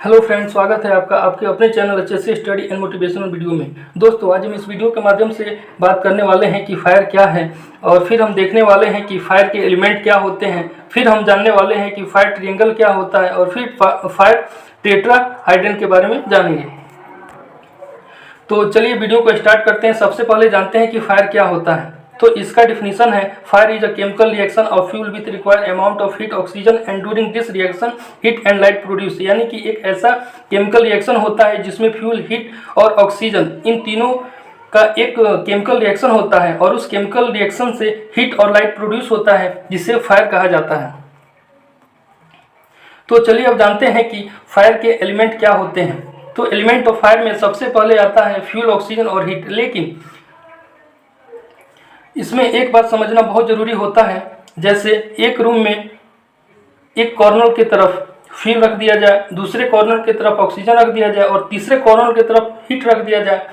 Hello friends, स्वागत है आपका आपके अपने channel HSC study and motivational video में। दोस्तों, आज हम इस वीडियो के माध्यम से बात करने वाले हैं कि फायर क्या है, और फिर हम देखने वाले हैं कि फायर के एलिमेंट क्या होते हैं। फिर हम जानने वाले हैं कि फायर ट्रायंगल क्या होता है, और फिर फायर टेट्राहाइड्रन के बारे में जानेंगे। तो चलिए वीडियो को स्टार्ट करते हैं। सबसे पहले जानते हैं कि फायर क्या होता है। तो इसका डिफिनीशन है, fire is a chemical reaction of fuel with required amount of heat oxygen and during this reaction heat and light produce. यानी कि एक ऐसा केमिकल रिएक्शन होता है जिसमें फ्यूल, हीट और ऑक्सीजन, इन तीनों का एक केमिकल रिएक्शन होता है, और उस केमिकल रिएक्शन से हीट और लाइट प्रोड्यूस होता है, जिसे फायर कहा जाता है। तो चलिए अब जानते हैं कि फायर के एलिमेंट क्या होते हैं। तो एलिमेंट ऑफ फायर में सबसे पहले आता है फ्यूल, ऑक्सीजन और हीट। लेकिन इसमें एक बात समझना बहुत ज़रूरी होता है, जैसे एक रूम में एक कॉर्नर की तरफ फ्यूल रख दिया जाए, दूसरे कॉर्नर की तरफ ऑक्सीजन रख दिया जाए, और तीसरे कॉर्नर की तरफ हीट रख दिया जाए,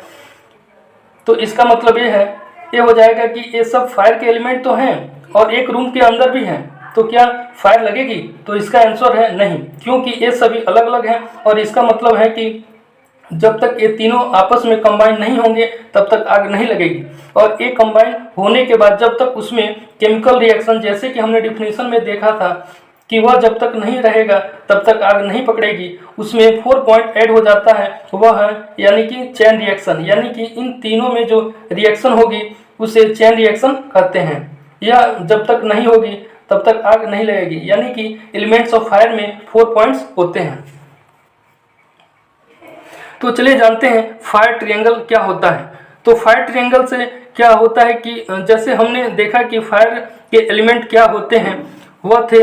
तो इसका मतलब ये हो जाएगा कि ये सब फायर के एलिमेंट तो हैं और एक रूम के अंदर भी हैं, तो क्या फायर लगेगी? तो इसका आंसर है नहीं, क्योंकि ये सभी अलग अलग हैं। और इसका मतलब है कि जब तक ये तीनों आपस में कंबाइन नहीं होंगे तब तक आग नहीं लगेगी। और ये कंबाइन होने के बाद जब तक उसमें केमिकल रिएक्शन, जैसे कि हमने डिफिनीशन में देखा था कि वह जब तक नहीं रहेगा तब तक आग नहीं पकड़ेगी, उसमें 4 पॉइंट ऐड हो जाता है, वह है यानी कि चेन रिएक्शन। यानी कि इन तीनों में जो रिएक्शन होगी उसे चेन रिएक्शन कहते हैं। यह जब तक नहीं होगी तब तक आग नहीं लगेगी। यानी कि एलिमेंट्स ऑफ फायर में 4 पॉइंट्स होते हैं। तो चलिए जानते हैं फायर ट्रायंगल क्या होता है। तो फायर ट्रायंगल से क्या होता है कि जैसे हमने देखा कि फायर के एलिमेंट क्या होते हैं, वह थे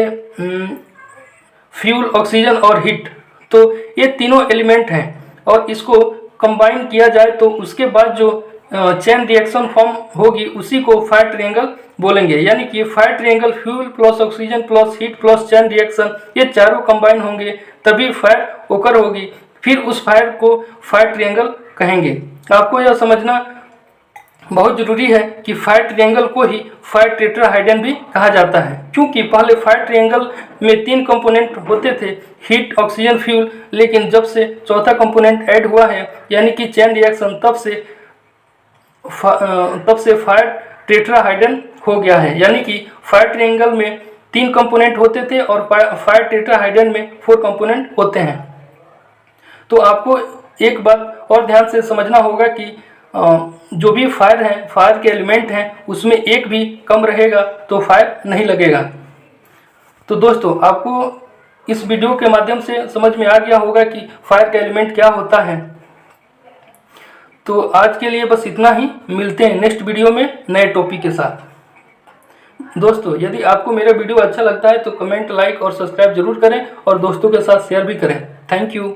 फ्यूल, ऑक्सीजन और हीट। तो ये तीनों एलिमेंट हैं, और इसको कंबाइन किया जाए तो उसके बाद जो चेन रिएक्शन फॉर्म होगी उसी को फायर ट्रायंगल बोलेंगे। यानी कि fire triangle fuel plus oxygen plus heat plus chain reaction, ये चारों कंबाइन होंगे तभी फायर ओकर होगी। फिर उस फायर को फायर ट्रायंगल कहेंगे। आपको यह समझना बहुत जरूरी है कि फायर ट्रायंगल को ही फायर टेट्राहाइड्रन भी कहा जाता है, क्योंकि पहले फायर ट्रायंगल में 3 कंपोनेंट होते थे, हीट, ऑक्सीजन, फ्यूल। लेकिन जब से चौथा कंपोनेंट ऐड हुआ है यानी कि चेन रिएक्शन, तब से फायर टेट्राहाइड्रन हो गया है। यानी कि फायर ट्रायंगल में 3 कंपोनेंट होते थे और फायर टेट्राहाइड्रन में 4 कंपोनेंट होते हैं। तो आपको एक बात और ध्यान से समझना होगा कि जो भी फायर है, फायर के एलिमेंट हैं, उसमें एक भी कम रहेगा तो फायर नहीं लगेगा। तो दोस्तों, आपको इस वीडियो के माध्यम से समझ में आ गया होगा कि फायर का एलिमेंट क्या होता है। तो आज के लिए बस इतना ही। मिलते हैं नेक्स्ट वीडियो में नए टॉपिक के साथ। दोस्तों, यदि आपको मेरा वीडियो अच्छा लगता है तो कमेंट, लाइक और सब्सक्राइब जरूर करें, और दोस्तों के साथ शेयर भी करें। Thank you.